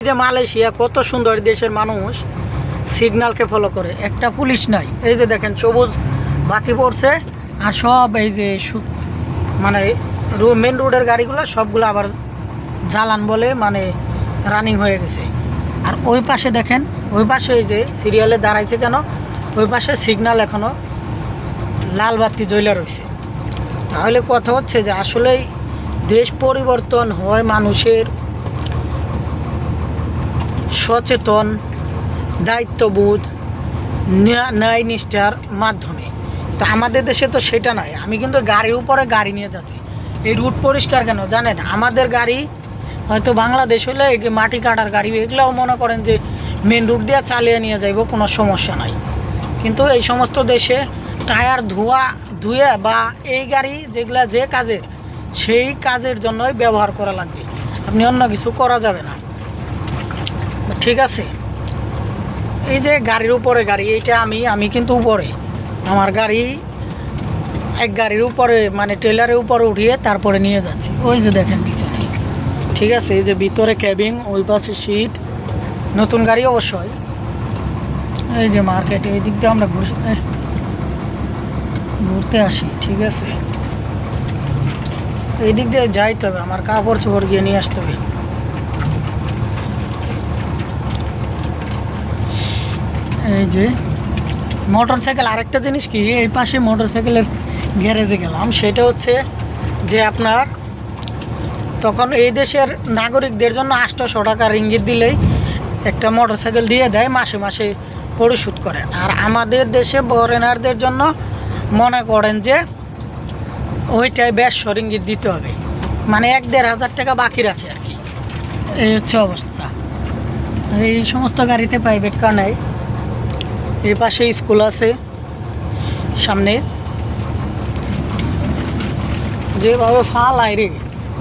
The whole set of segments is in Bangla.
যে মালয়েশিয়া কত সুন্দর দেশের মানুষ সিগন্যালকে ফলো করে, একটা পুলিশ নাই। এই যে দেখেন সবুজ বাতি পড়ছে আর সব এই যে মানে মেন রোডের গাড়িগুলো সবগুলো আবার জ্বালান বলে মানে রানিং হয়ে গেছে। আর ওই পাশে দেখেন, ওই পাশে এই যে সিরিয়ালে দাঁড়াইছে কেন, ওই পাশে সিগন্যাল এখনও লাল বাতি জ্বলে রয়েছে। তাহলে কথা হচ্ছে যে আসলেই দেশ পরিবর্তন হয় মানুষের সচেতন, দায়িত্ববোধ, ন্যায় নিষ্ঠার মাধ্যমে। তো আমাদের দেশে তো সেটা নয়। আমি কিন্তু গাড়ির উপরে গাড়ি নিয়ে যাচ্ছি। এই রুট পরিষ্কার কেন জানেন? আমাদের গাড়ি হয়তো বাংলাদেশ হলে এই মাটি কাটার গাড়ি এগুলোও মনে করেন যে মেন রুট দিয়ে চালিয়ে নিয়ে যাইব, কোনো সমস্যা নাই। কিন্তু এই সমস্ত দেশে টায়ার ধুয়ে বা এই গাড়ি যেগুলা যে কাজের, সেই কাজের জন্যই ব্যবহার করা লাগবে, আপনি অন্য কিছু করা যাবে না, ঠিক আছে? এই যে গাড়ির উপরে গাড়ি, এইটা আমি কিন্তু উপরে আমার গাড়ি এক গাড়ির উপরে মানে ট্রেলারের উপরে উঠিয়ে তারপরে নিয়ে যাচ্ছি। ওই যে দেখেন পিছনে, ঠিক আছে? এই যে ভিতরে ক্যাবিন, ওই পাশে সিট, নতুন গাড়ি অবশ্যই। এই যে মার্কেটে এই দিক দিয়ে আমরা ঘুরতে আসি, ঠিক আছে? এই দিক দিয়ে যাইতে হবে, আমার কাপড় চোপড় গিয়ে নিয়ে আসতে হবে। এই যে মোটর সাইকেল, আরেকটা জিনিস কি, এই পাশে মোটর সাইকেলের গ্যারেজে গেলাম, সেটা হচ্ছে যে আপনার তখন এই দেশের নাগরিকদের জন্য 800 টাকা রিঙ্গিত দিলেই একটা মোটর সাইকেল দিয়ে দেয়, মাসে মাসে পরিশোধ করে। আর আমাদের দেশে ফরেনারদের জন্য মনে করেন যে ওইটাই 150 রিঙ্গিত দিতে হবে, মানে 1-1.5 টাকা বাকি রাখে আর কি। এই হচ্ছে অবস্থা। আর এই সমস্ত গাড়িতে প্রাইভেট কার নেই। এই পাশে স্কুল আছে সামনে, যেভাবে ফালাই রে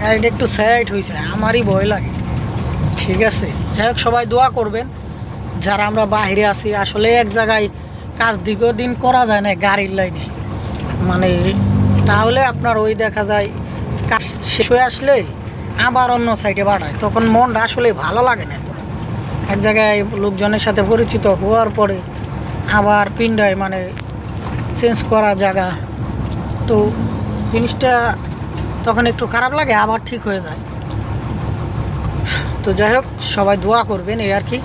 গাড়িটা একটু সাইড হয়েছে, আমারই ভয় লাগে, ঠিক আছে? যাই হোক, সবাই দোয়া করবেন যারা আমরা বাইরে আছি। আসলে এক জায়গায় কাজ দীর্ঘদিন করা যায় না গাড়ির লাইনে, মানে তাহলে আপনার ওই দেখা যায় কাজ শেষ হয়ে আসলে আবার অন্য সাইডে বাড়ায়, তখন মনটা আসলে ভালো লাগে না। এক জায়গায় লোকজনের সাথে পরিচিত হওয়ার পরে আবার পিন্ডায় মানে চেঞ্জ করা জায়গা, তো জিনিসটা তখন একটু খারাপ লাগে, আবার ঠিক হয়ে যায়। তো যাই হোক, সবাই দোয়া করবেন, এই আর কি।